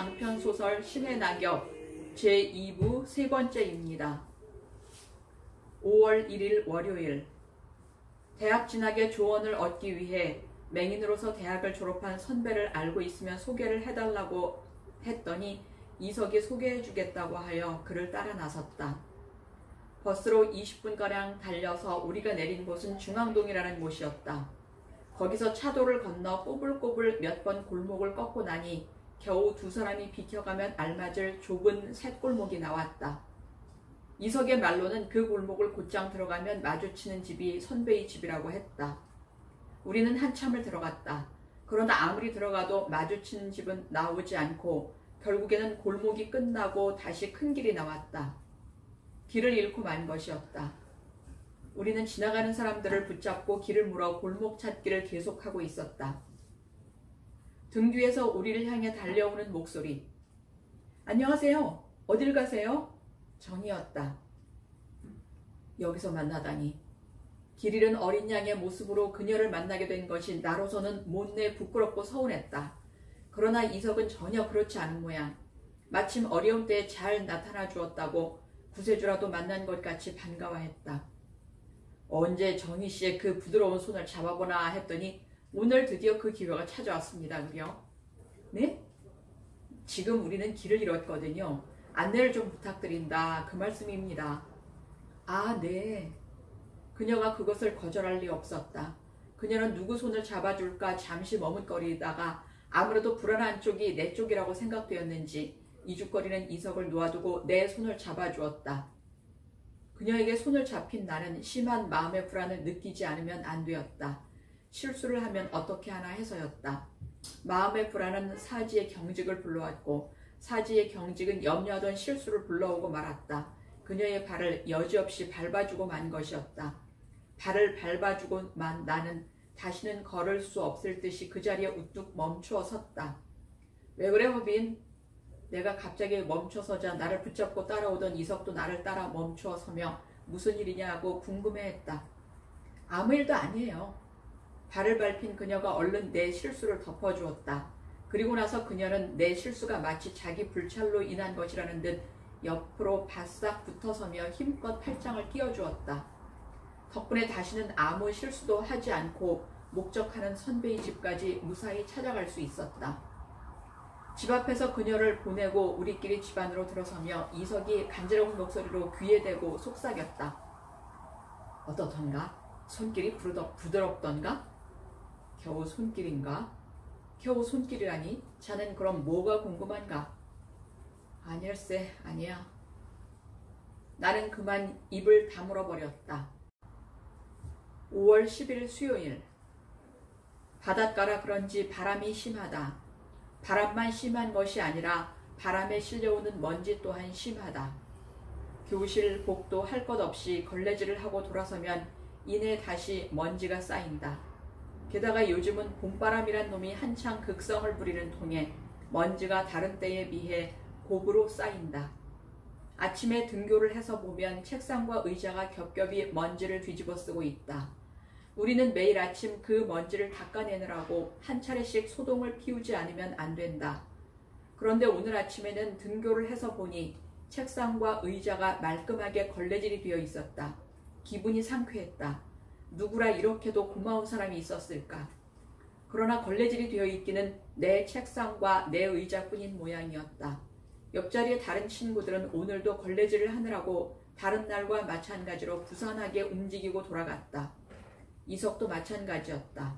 장편소설 신의 낙엽 제2부 세 번째입니다. 5월 1일 월요일. 대학 진학의 조언을 얻기 위해 맹인으로서 대학을 졸업한 선배를 알고 있으면 소개를 해달라고 했더니 이석이 소개해주겠다고 하여 그를 따라 나섰다. 버스로 20분가량 달려서 우리가 내린 곳은 중앙동이라는 곳이었다. 거기서 차도를 건너 꼬불꼬불 몇 번 골목을 꺾고 나니 겨우 두 사람이 비켜가면 알맞을 좁은 샛골목이 나왔다. 이석의 말로는 그 골목을 곧장 들어가면 마주치는 집이 선배의 집이라고 했다. 우리는 한참을 들어갔다. 그러나 아무리 들어가도 마주치는 집은 나오지 않고 결국에는 골목이 끝나고 다시 큰 길이 나왔다. 길을 잃고 만 것이었다. 우리는 지나가는 사람들을 붙잡고 길을 물어 골목 찾기를 계속하고 있었다. 등 뒤에서 우리를 향해 달려오는 목소리. 안녕하세요. 어딜 가세요? 정이었다. 여기서 만나다니. 길 잃은 어린 양의 모습으로 그녀를 만나게 된 것이 나로서는 못내 부끄럽고 서운했다. 그러나 이석은 전혀 그렇지 않은 모양. 마침 어려운 때에 잘 나타나 주었다고 구세주라도 만난 것 같이 반가워했다. 언제 정희 씨의 그 부드러운 손을 잡아보나 했더니 오늘 드디어 그 기회가 찾아왔습니다. 그려? 네? 지금 우리는 길을 잃었거든요. 안내를 좀 부탁드린다. 그 말씀입니다. 아, 네. 그녀가 그것을 거절할 리 없었다. 그녀는 누구 손을 잡아줄까 잠시 머뭇거리다가 아무래도 불안한 쪽이 내 쪽이라고 생각되었는지 이죽거리는 이석을 놓아두고 내 손을 잡아주었다. 그녀에게 손을 잡힌 나는 심한 마음의 불안을 느끼지 않으면 안 되었다. 실수를 하면 어떻게 하나 해서였다. 마음의 불안은 사지의 경직을 불러왔고 사지의 경직은 염려하던 실수를 불러오고 말았다. 그녀의 발을 여지없이 밟아주고 만 것이었다. 발을 밟아주고 만 나는 다시는 걸을 수 없을 듯이 그 자리에 우뚝 멈추어 섰다. 왜 그래 허빈? 내가 갑자기 멈춰서자 나를 붙잡고 따라오던 이석도 나를 따라 멈추어 서며 무슨 일이냐고 궁금해했다. 아무 일도 아니에요. 발을 밟힌 그녀가 얼른 내 실수를 덮어주었다. 그리고 나서 그녀는 내 실수가 마치 자기 불찰로 인한 것이라는 듯 옆으로 바싹 붙어서며 힘껏 팔짱을 끼워주었다. 덕분에 다시는 아무 실수도 하지 않고 목적하는 선배의 집까지 무사히 찾아갈 수 있었다. 집 앞에서 그녀를 보내고 우리끼리 집 안으로 들어서며 이석이 간지러운 목소리로 귀에 대고 속삭였다. 어떻던가? 손길이 부드럽던가? 겨우 손길인가? 겨우 손길이라니? 자넨 그럼 뭐가 궁금한가? 아닐세, 아니야. 나는 그만 입을 다물어 버렸다. 5월 10일 수요일. 바닷가라 그런지 바람이 심하다. 바람만 심한 것이 아니라 바람에 실려오는 먼지 또한 심하다. 교실, 복도 할 것 없이 걸레질을 하고 돌아서면 이내 다시 먼지가 쌓인다. 게다가 요즘은 봄바람이란 놈이 한창 극성을 부리는 통에 먼지가 다른 때에 비해 곡으로 쌓인다. 아침에 등교를 해서 보면 책상과 의자가 겹겹이 먼지를 뒤집어 쓰고 있다. 우리는 매일 아침 그 먼지를 닦아내느라고 한 차례씩 소동을 피우지 않으면 안 된다. 그런데 오늘 아침에는 등교를 해서 보니 책상과 의자가 말끔하게 걸레질이 되어 있었다. 기분이 상쾌했다. 누구라 이렇게도 고마운 사람이 있었을까. 그러나 걸레질이 되어 있기는 내 책상과 내 의자뿐인 모양이었다. 옆자리의 다른 친구들은 오늘도 걸레질을 하느라고 다른 날과 마찬가지로 부산하게 움직이고 돌아갔다. 이석도 마찬가지였다.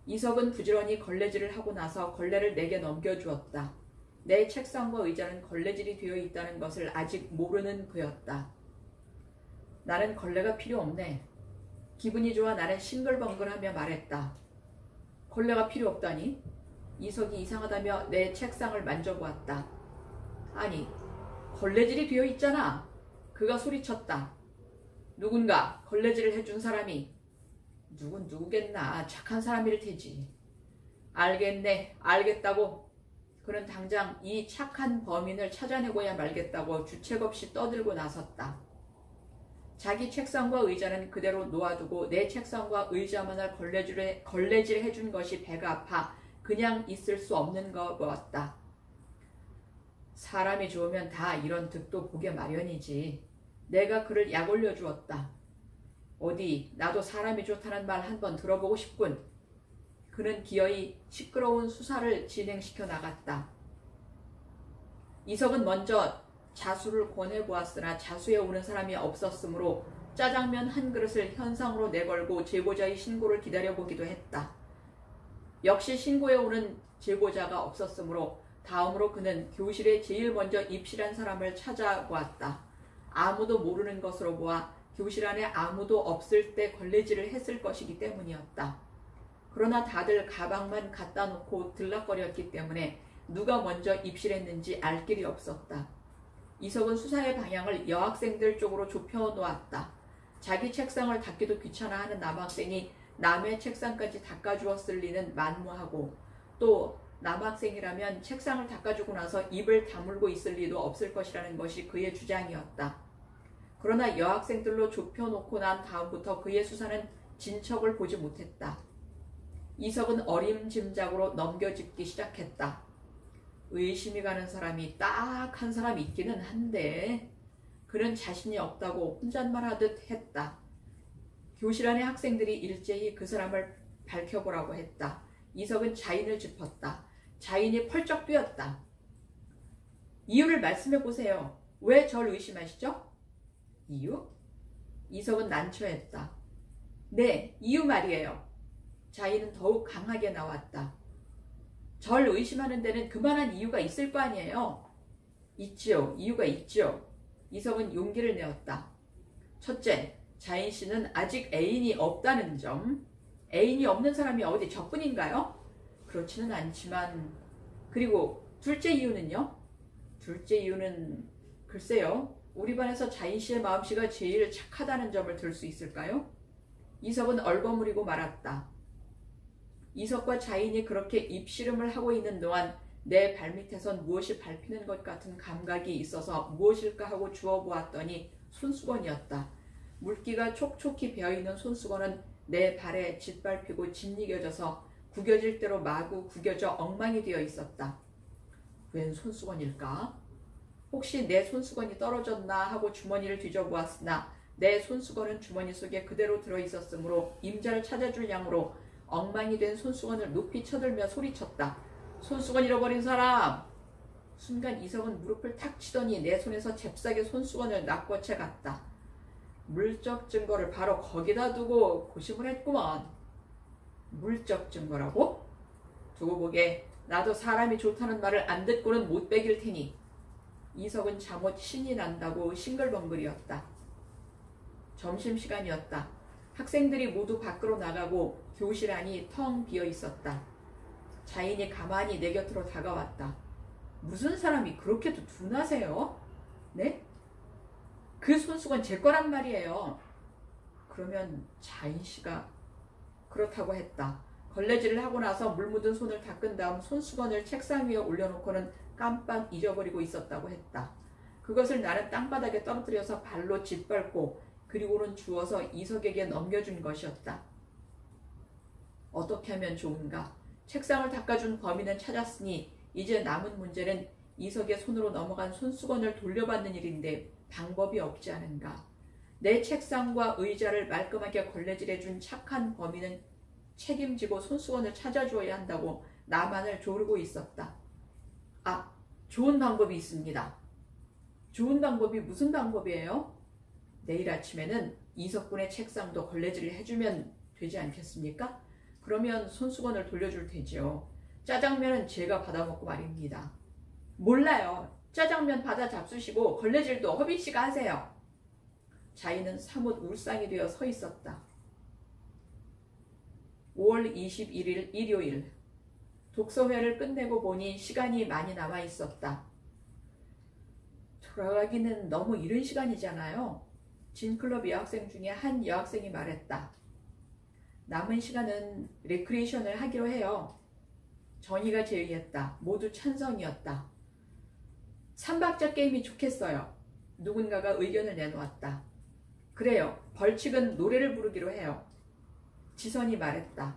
이석은 부지런히 걸레질을 하고 나서 걸레를 내게 넘겨주었다. 내 책상과 의자는 걸레질이 되어 있다는 것을 아직 모르는 그였다. 나는 걸레가 필요 없네. 기분이 좋아 나는 싱글벙글하며 말했다. 걸레가 필요 없다니? 이석이 이상하다며 내 책상을 만져보았다. 아니, 걸레질이 되어 있잖아. 그가 소리쳤다. 누군가 걸레질을 해준 사람이. 누군 누구겠나. 착한 사람일 테지. 알겠네. 알겠다고. 그는 당장 이 착한 범인을 찾아내고야 말겠다고 주책 없이 떠들고 나섰다. 자기 책상과 의자는 그대로 놓아두고 내 책상과 의자만을 걸레질 해준 것이 배가 아파 그냥 있을 수 없는 것 같다. 사람이 좋으면 다 이런 득도 보게 마련이지. 내가 그를 약 올려주었다. 어디 나도 사람이 좋다는 말 한번 들어보고 싶군. 그는 기어이 시끄러운 수사를 진행시켜 나갔다. 이석은 먼저 자수를 권해보았으나 자수에 오는 사람이 없었으므로 짜장면 한 그릇을 현상으로 내걸고 제보자의 신고를 기다려보기도 했다. 역시 신고에 오는 제보자가 없었으므로 다음으로 그는 교실에 제일 먼저 입실한 사람을 찾아보았다. 아무도 모르는 것으로 보아 교실 안에 아무도 없을 때 걸레질을 했을 것이기 때문이었다. 그러나 다들 가방만 갖다 놓고 들락거렸기 때문에 누가 먼저 입실했는지 알 길이 없었다. 이석은 수사의 방향을 여학생들 쪽으로 좁혀 놓았다. 자기 책상을 닦기도 귀찮아하는 남학생이 남의 책상까지 닦아주었을 리는 만무하고, 또 남학생이라면 책상을 닦아주고 나서 입을 다물고 있을 리도 없을 것이라는 것이 그의 주장이었다. 그러나 여학생들로 좁혀놓고 난 다음부터 그의 수사는 진척을 보지 못했다. 이석은 어림짐작으로 넘겨짚기 시작했다. 의심이 가는 사람이 딱 한 사람 있기는 한데 그는 자신이 없다고 혼잣말하듯 했다. 교실 안의 학생들이 일제히 그 사람을 밝혀보라고 했다. 이석은 자인을 짚었다. 자인이 펄쩍 뛰었다. 이유를 말씀해보세요. 왜 절 의심하시죠? 이유? 이석은 난처했다. 네, 이유 말이에요. 자인은 더욱 강하게 나왔다. 절 의심하는 데는 그만한 이유가 있을 거 아니에요. 있지요. 이유가 있지요. 이석은 용기를 내었다. 첫째, 자인 씨는 아직 애인이 없다는 점. 애인이 없는 사람이 어디 적군인가요? 그렇지는 않지만. 그리고 둘째 이유는요? 둘째 이유는 글쎄요. 우리 반에서 자인 씨의 마음씨가 제일 착하다는 점을 들 수 있을까요? 이석은 얼버무리고 말았다. 이석과 자인이 그렇게 입씨름을 하고 있는 동안 내 발밑에선 무엇이 밟히는 것 같은 감각이 있어서 무엇일까 하고 주워보았더니 손수건이었다. 물기가 촉촉히 배어있는 손수건은 내 발에 짓밟히고 짓이겨져서 구겨질 대로 마구 구겨져 엉망이 되어 있었다. 웬 손수건일까? 혹시 내 손수건이 떨어졌나 하고 주머니를 뒤져보았으나 내 손수건은 주머니 속에 그대로 들어있었으므로 임자를 찾아줄 양으로 엉망이 된 손수건을 높이 쳐들며 소리쳤다. 손수건 잃어버린 사람! 순간 이석은 무릎을 탁 치더니 내 손에서 잽싸게 손수건을 낚아채 갔다. 물적 증거를 바로 거기다 두고 고심을 했구먼. 물적 증거라고? 두고 보게. 나도 사람이 좋다는 말을 안 듣고는 못 베길 테니. 이석은 잠옷 신이 난다고 싱글벙글이었다. 점심시간이었다. 학생들이 모두 밖으로 나가고 교실 안이 텅 비어 있었다. 자인이 가만히 내 곁으로 다가왔다. 무슨 사람이 그렇게도 둔하세요? 네? 그 손수건 제 거란 말이에요. 그러면 자인 씨가 그렇다고 했다. 걸레질을 하고 나서 물 묻은 손을 닦은 다음 손수건을 책상 위에 올려놓고는 깜빡 잊어버리고 있었다고 했다. 그것을 나는 땅바닥에 떨어뜨려서 발로 짓밟고 그리고는 주워서 이석에게 넘겨준 것이었다. 어떻게 하면 좋은가? 책상을 닦아준 범인은 찾았으니 이제 남은 문제는 이석의 손으로 넘어간 손수건을 돌려받는 일인데 방법이 없지 않은가. 내 책상과 의자를 말끔하게 걸레질해준 착한 범인은 책임지고 손수건을 찾아주어야 한다고 나만을 조르고 있었다. 아, 좋은 방법이 있습니다. 좋은 방법이 무슨 방법이에요? 내일 아침에는 이석군의 책상도 걸레질을 해주면 되지 않겠습니까? 그러면 손수건을 돌려줄 테지요. 짜장면은 제가 받아먹고 말입니다. 몰라요. 짜장면 받아 잡수시고 걸레질도 허빈 씨가 하세요. 자인은 사뭇 울상이 되어 서 있었다. 5월 21일 일요일. 독서회를 끝내고 보니 시간이 많이 남아 있었다. 돌아가기는 너무 이른 시간이잖아요. 진클럽 여학생 중에 한 여학생이 말했다. 남은 시간은 레크리에이션을 하기로 해요. 전희가 제의했다. 모두 찬성이었다. 3박자 게임이 좋겠어요. 누군가가 의견을 내놓았다. 그래요. 벌칙은 노래를 부르기로 해요. 지선이 말했다.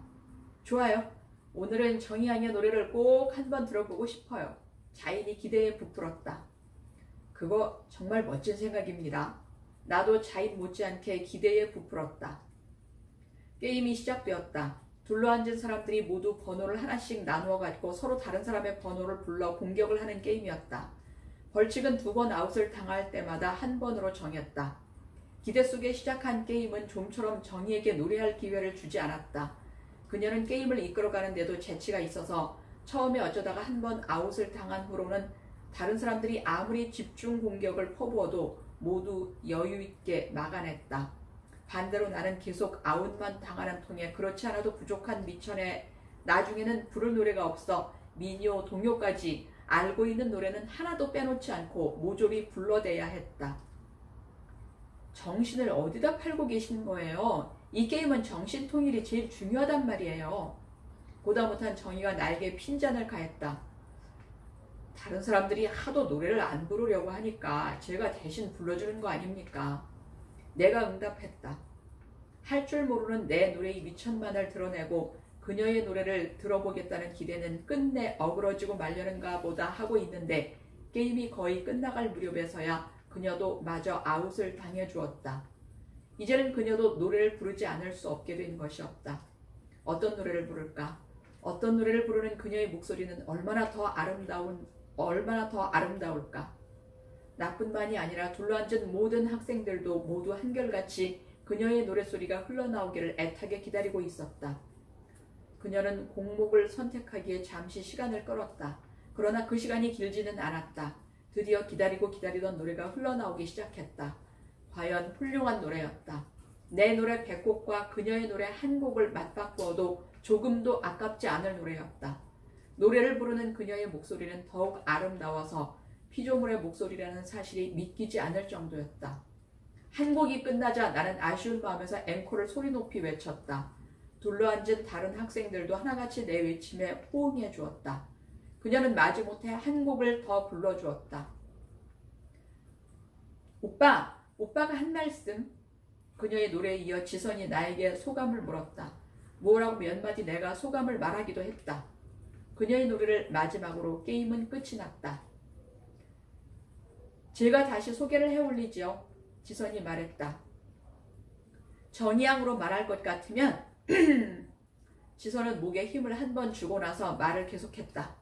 좋아요. 오늘은 정희양의 노래를 꼭 한번 들어보고 싶어요. 자인이 기대에 부풀었다. 그거 정말 멋진 생각입니다. 나도 자인 못지않게 기대에 부풀었다. 게임이 시작되었다. 둘러앉은 사람들이 모두 번호를 하나씩 나누어 가지고 서로 다른 사람의 번호를 불러 공격을 하는 게임이었다. 벌칙은 2번 아웃을 당할 때마다 한 번으로 정했다. 기대 속에 시작한 게임은 좀처럼 정희에게 노래할 기회를 주지 않았다. 그녀는 게임을 이끌어가는 데도 재치가 있어서 처음에 어쩌다가 한 번 아웃을 당한 후로는 다른 사람들이 아무리 집중 공격을 퍼부어도 모두 여유있게 막아냈다. 반대로 나는 계속 아웃만 당하는 통에 그렇지 않아도 부족한 미천에 나중에는 부를 노래가 없어 민요, 동요까지 알고 있는 노래는 하나도 빼놓지 않고 모조리 불러대야 했다. 정신을 어디다 팔고 계시는 거예요? 이 게임은 정신통일이 제일 중요하단 말이에요. 보다 못한 정희가 나에게 핀잔을 가했다. 다른 사람들이 하도 노래를 안 부르려고 하니까 제가 대신 불러주는 거 아닙니까? 내가 응답했다. 할 줄 모르는 내 노래의 미천만을 드러내고 그녀의 노래를 들어보겠다는 기대는 끝내 어그러지고 말려는가 보다 하고 있는데 게임이 거의 끝나갈 무렵에서야 그녀도 마저 아웃을 당해주었다. 이제는 그녀도 노래를 부르지 않을 수 없게 된 것이었다. 어떤 노래를 부를까? 어떤 노래를 부르는 그녀의 목소리는 얼마나 더 아름다울까? 나뿐만이 아니라 둘러앉은 모든 학생들도 모두 한결같이 그녀의 노랫소리가 흘러나오기를 애타게 기다리고 있었다. 그녀는 곡목을 선택하기에 잠시 시간을 끌었다. 그러나 그 시간이 길지는 않았다. 드디어 기다리던 노래가 흘러나오기 시작했다. 과연 훌륭한 노래였다. 내 노래 100곡과 그녀의 노래 1곡을 맞바꾸어도 조금도 아깝지 않을 노래였다. 노래를 부르는 그녀의 목소리는 더욱 아름다워서 피조물의 목소리라는 사실이 믿기지 않을 정도였다. 한 곡이 끝나자 나는 아쉬운 마음에서 앵콜을 소리 높이 외쳤다. 둘러앉은 다른 학생들도 하나같이 내 외침에 호응해 주었다. 그녀는 마지못해 한 곡을 더 불러주었다. 오빠가 한 말씀. 그녀의 노래에 이어 지선이 나에게 소감을 물었다. 뭐라고 몇 마디 내가 소감을 말하기도 했다. 그녀의 노래를 마지막으로 게임은 끝이 났다. 제가 다시 소개를 해올리지요. 지선이 말했다. 전이양으로 말할 것 같으면 지선은 목에 힘을 한 번 주고 나서 말을 계속했다.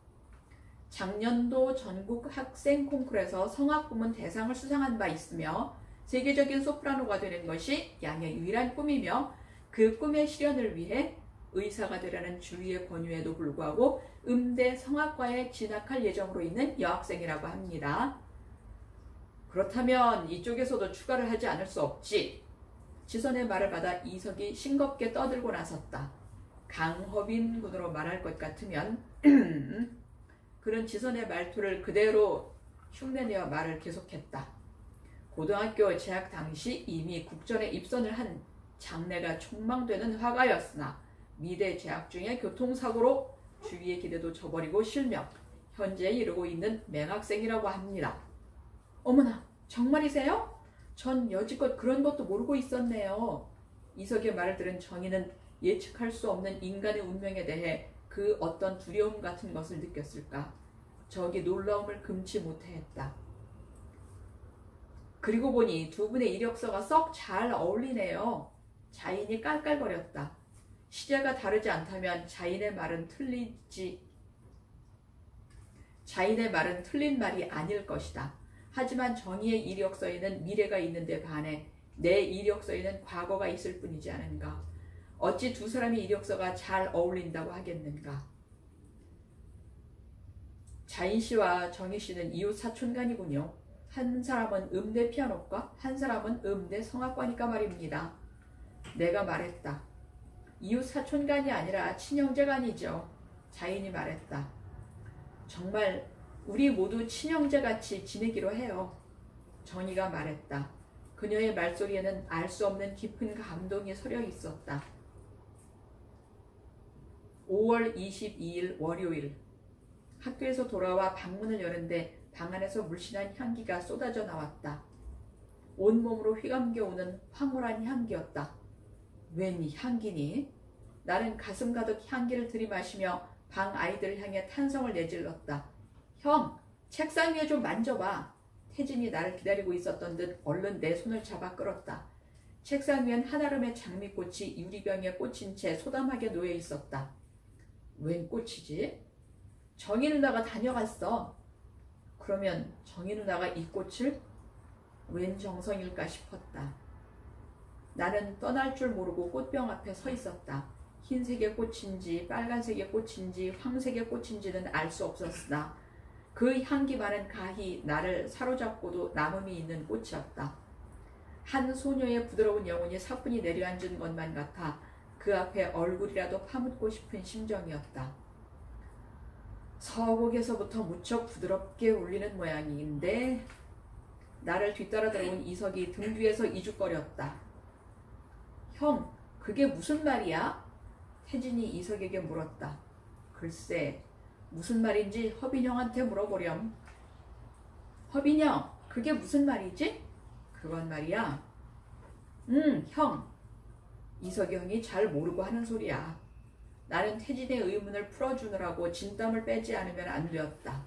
작년도 전국 학생 콩쿠르에서 성악부문 대상을 수상한 바 있으며 세계적인 소프라노가 되는 것이 양의 유일한 꿈이며 그 꿈의 실현을 위해 의사가 되라는 주위의 권유에도 불구하고 음대 성악과에 진학할 예정으로 있는 여학생이라고 합니다. 그렇다면 이쪽에서도 추가를 하지 않을 수 없지. 지선의 말을 받아 이석이 싱겁게 떠들고 나섰다. 강허빈 군으로 말할 것 같으면 그는 지선의 말투를 그대로 흉내내어 말을 계속했다. 고등학교 재학 당시 이미 국전에 입선을 한 장래가 촉망되는 화가였으나 미대 재학 중에 교통사고로 주위의 기대도 저버리고 실명, 현재에 이르고 있는 맹학생이라고 합니다. 어머나, 정말이세요? 전 여지껏 그런 것도 모르고 있었네요. 이석의 말을 들은 정희는 예측할 수 없는 인간의 운명에 대해 그 어떤 두려움 같은 것을 느꼈을까? 저기 놀라움을 금치 못해 했다. 그리고 보니 두 분의 이력서가 썩 잘 어울리네요. 자인이 깔깔거렸다. 시제가 다르지 않다면 자인의 말은 틀린 말이 아닐 것이다. 하지만 정희의 이력서에는 미래가 있는데 반해 내 이력서에는 과거가 있을 뿐이지 않은가. 어찌 두 사람의 이력서가 잘 어울린다고 하겠는가. 자인 씨와 정희 씨는 이웃 사촌간이군요. 한 사람은 음대 피아노과, 한 사람은 음대 성악과니까 말입니다. 내가 말했다. 이웃 사촌간이 아니라 친형제간이죠. 자인이 말했다. 정말 우리 모두 친형제같이 지내기로 해요. 정희가 말했다. 그녀의 말소리에는 알 수 없는 깊은 감동이 서려 있었다. 5월 22일 월요일. 학교에서 돌아와 방문을 여는데 방 안에서 물씬한 향기가 쏟아져 나왔다. 온몸으로 휘감겨오는 황홀한 향기였다. 웬 향기니? 나는 가슴 가득 향기를 들이마시며 방 아이들을 향해 탄성을 내질렀다. 형, 책상 위에 좀 만져봐. 태진이 나를 기다리고 있었던 듯 얼른 내 손을 잡아 끌었다. 책상 위엔 한아름의 장미꽃이 유리병에 꽂힌 채 소담하게 놓여 있었다. 웬 꽃이지? 정희 누나가 다녀갔어. 그러면 정희 누나가 이 꽃을? 웬 정성일까 싶었다. 나는 떠날 줄 모르고 꽃병 앞에 서 있었다. 흰색의 꽃인지 빨간색의 꽃인지 황색의 꽃인지는 알 수 없었으나 그 향기만은 가히 나를 사로잡고도 남음이 있는 꽃이었다. 한 소녀의 부드러운 영혼이 사뿐히 내려앉은 것만 같아 그 앞에 얼굴이라도 파묻고 싶은 심정이었다. 서곡에서부터 무척 부드럽게 울리는 모양인데 나를 뒤따라 들어온 이석이 등 뒤에서 이죽거렸다. 형, 그게 무슨 말이야? 태진이 이석에게 물었다. 글쎄, 무슨 말인지 허빈형한테 물어보렴. 허빈형, 그게 무슨 말이지? 그건 말이야. 형. 이석이 형이 잘 모르고 하는 소리야. 나는 태진의 의문을 풀어주느라고 진땀을 빼지 않으면 안 되었다.